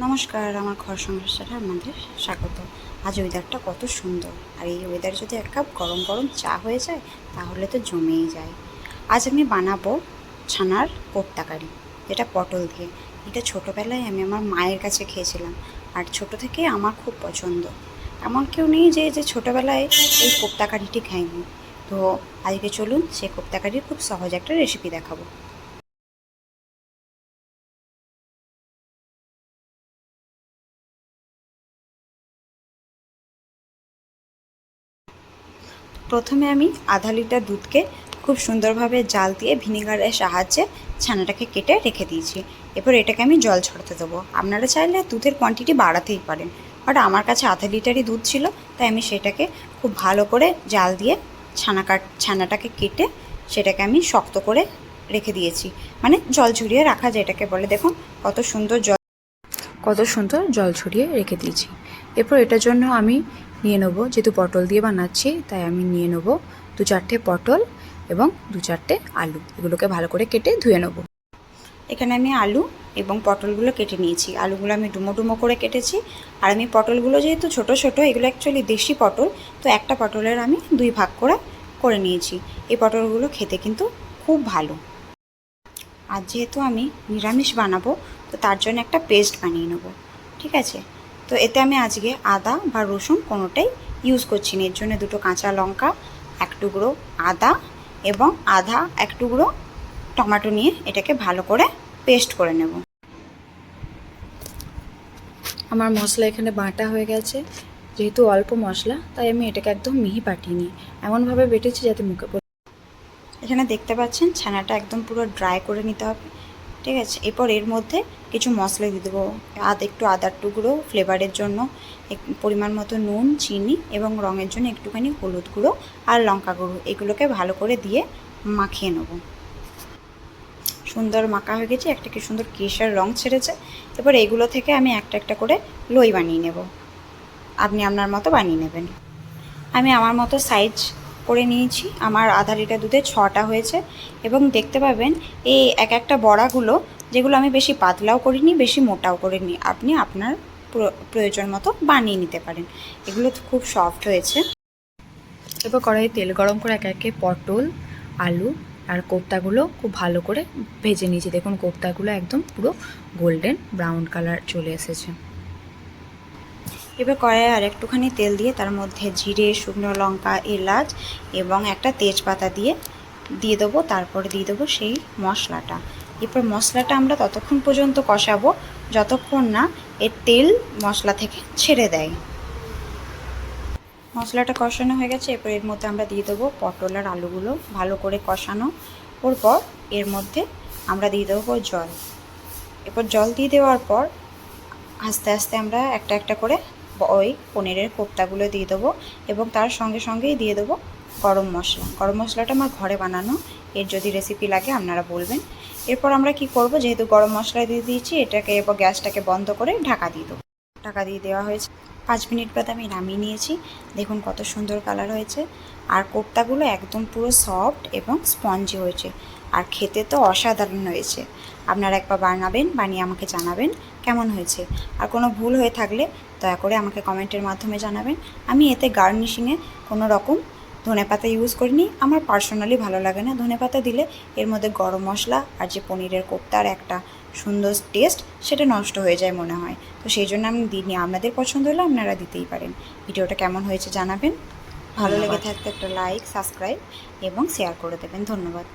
নমস্কার, আমার ঘর সংসারে আপনাদের স্বাগত। আজ ওয়েদারটা কত সুন্দর, আর এই ওয়েদারে যদি এক কাপ গরম গরম চা হয়ে যায় তাহলে তো জমেই যায়। আজ আমি বানাবো ছানার কোপ্তাকারি, যেটা পটল দিয়ে। এটা ছোটোবেলায় আমি আমার মায়ের কাছে খেয়েছিলাম, আর ছোটো থেকে আমার খুব পছন্দ। এমন কেউ নেই যে ছোটোবেলায় এই কোপ্তাকারিটি খায়নি। তো আজকে চলুন সেই কোপ্তাকারির খুব সহজ একটা রেসিপি দেখাবো। প্রথমে আমি আধা লিটার দুধকে খুব সুন্দরভাবে জাল দিয়ে ভিনেগারের সাহায্যে ছানাটাকে কেটে রেখে দিয়েছি। এরপর এটাকে আমি জল ছড়াতে দেবো। আপনারা চাইলে দুধের কোয়ান্টিটি বাড়াতেই পারেন, বাট আমার কাছে আধা লিটারই দুধ ছিল, তাই আমি সেটাকে খুব ভালো করে জাল দিয়ে ছানাটাকে কেটে সেটাকে আমি শক্ত করে রেখে দিয়েছি, মানে জল ঝরিয়ে রাখা যেটাকে বলে। দেখুন কত সুন্দর জল ছড়িয়ে রেখে দিয়েছি। এরপর এটার জন্য আমি নিয়ে নেবো, যেহেতু পটল দিয়ে বানাচ্ছি তাই আমি নিয়ে নেবো 2-4টে পটল এবং 2-4টে আলু। এগুলোকে ভালো করে কেটে ধুয়ে নেবো। এখানে আমি আলু এবং পটলগুলো কেটে নিয়েছি। আলুগুলো আমি ডুমো ডুমো করে কেটেছি, আর আমি পটলগুলো যেহেতু ছোট ছোট, এগুলো অ্যাকচুয়ালি দেশি পটল, তো একটা পটলের আমি 2 ভাগ করে নিয়েছি। এই পটলগুলো খেতে কিন্তু খুব ভালো। আর যেহেতু আমি নিরামিষ বানাবো, তো তার জন্য একটা পেস্ট বানিয়ে নেবো, ঠিক আছে। তো এতে আমি আজকে আদা বা রসুন কোনোটাই ইউজ করছি না। এর জন্য 2টো কাঁচা লঙ্কা, 1 টুকরো আদা এবং এক টুকরো টমেটো নিয়ে এটাকে ভালো করে পেস্ট করে নেব। আমার মশলা এখানে বাটা হয়ে গেছে। যেহেতু অল্প মশলা, তাই আমি এটাকে একদম মিহি বাটিনি, এমনভাবে বেটেছি যাতে মুখে পড়ে। এখানে দেখতে পাচ্ছেন ছানাটা একদম পুরো ড্রাই করে নিতে হবে, ঠিক আছে। এরপর এর মধ্যে কিছু মশলা দিয়ে দেবো। একটু আদার টুকরো ফ্লেভারের জন্য, পরিমাণ মতো নুন, চিনি এবং রঙের জন্য একটুখানি হলুদ গুঁড়ো আর লঙ্কা গুঁড়ো। এগুলোকে ভালো করে দিয়ে মাখিয়ে নেব। সুন্দর মাখা হয়ে গেছে, একটা কি সুন্দর কেশর রং ছেড়েছে। এবার এগুলো থেকে আমি একটা একটা করে লই বানিয়ে নেব। আপনি আপনার মতো বানিয়ে নেবেন। আমি আমার মতো সাইজ করে নিয়েছি। আমার আধা লিটার দুধে 6টা হয়েছে। এবং দেখতে পাবেন এই একটা বড়াগুলো, যেগুলো আমি বেশি পাতলাও করিনি বেশি মোটাও করিনি, আপনি আপনার প্রয়োজন মতো বানিয়ে নিতে পারেন। এগুলো খুব সফট হয়েছে। এবার কড়াইয়ে তেল গরম করে একে পটল, আলু আর কোপ্তাগুলো খুব ভালো করে ভেজে নিয়েছি। দেখুন কোপ্তাগুলো একদম পুরো গোল্ডেন ব্রাউন কালার চলে এসেছে। এবার কড়াইয়ে আর একটুখানি তেল দিয়ে তার মধ্যে জিরে, শুকনো লঙ্কা, এলাচ এবং একটা তেজপাতা দিয়ে দেবো। তারপরে দিয়ে দেবো সেই মশলাটা। এরপর মশলাটা আমরা ততক্ষণ পর্যন্ত কষাবো যতক্ষণ না এর তেল মশলা থেকে ছেড়ে দেয়। মশলাটা কষানো হয়ে গেছে। এরপর এর মধ্যে আমরা দিয়ে দেবো পটল আর আলুগুলো ভালো করে কষানো। পর এর মধ্যে আমরা দিয়ে দেবো জল। এরপর জল দিয়ে দেওয়ার পর আস্তে আস্তে আমরা একটা একটা করে ওই পনিরের কোপ্তাগুলো দিয়ে দেবো, এবং তার সঙ্গে সঙ্গেই দিয়ে দেবো গরম মশলা। গরম মশলাটা আমার ঘরে বানানো, এর যদি রেসিপি লাগে আপনারা বলবেন। এরপর আমরা কি করব, যেহেতু গরম মশলা দিয়ে দিয়েছি, এটাকে এবার গ্যাসটাকে বন্ধ করে ঢাকা দিয়ে দেবো। ঢাকা দিয়ে দেওয়া হয়েছে। 5 মিনিট বাদে আমি নামিয়ে নিয়েছি। দেখুন কত সুন্দর কালার হয়েছে, আর কোপ্তাগুলো একদম পুরো সফট এবং স্পঞ্জি হয়েছে, আর খেতে তো অসাধারণ হয়েছে। আপনারা একবার বানাবেন, বানিয়ে আমাকে জানাবেন কেমন হয়েছে। আর কোনো ভুল হয়ে থাকলে দয়া করে আমাকে কমেন্টের মাধ্যমে জানাবেন। আমি এতে গার্নিশিংয়ে কোনো রকম ধনেপাতা ইউজ করিনি, আমার পার্সোনালি ভালো লাগে না। ধনেপাতা দিলে এর মধ্যে গরম মশলা আর যে পনিরের কোপ্তার একটা সুন্দর টেস্ট, সেটা নষ্ট হয়ে যায় মনে হয়। তো সেই জন্য আমি দিইনি। আপনাদের পছন্দ হলে আপনারা দিতেই পারেন। ভিডিওটা কেমন হয়েছে জানাবেন। ভালো লেগে থাকলে একটা লাইক, সাবস্ক্রাইব এবং শেয়ার করে দেবেন। ধন্যবাদ।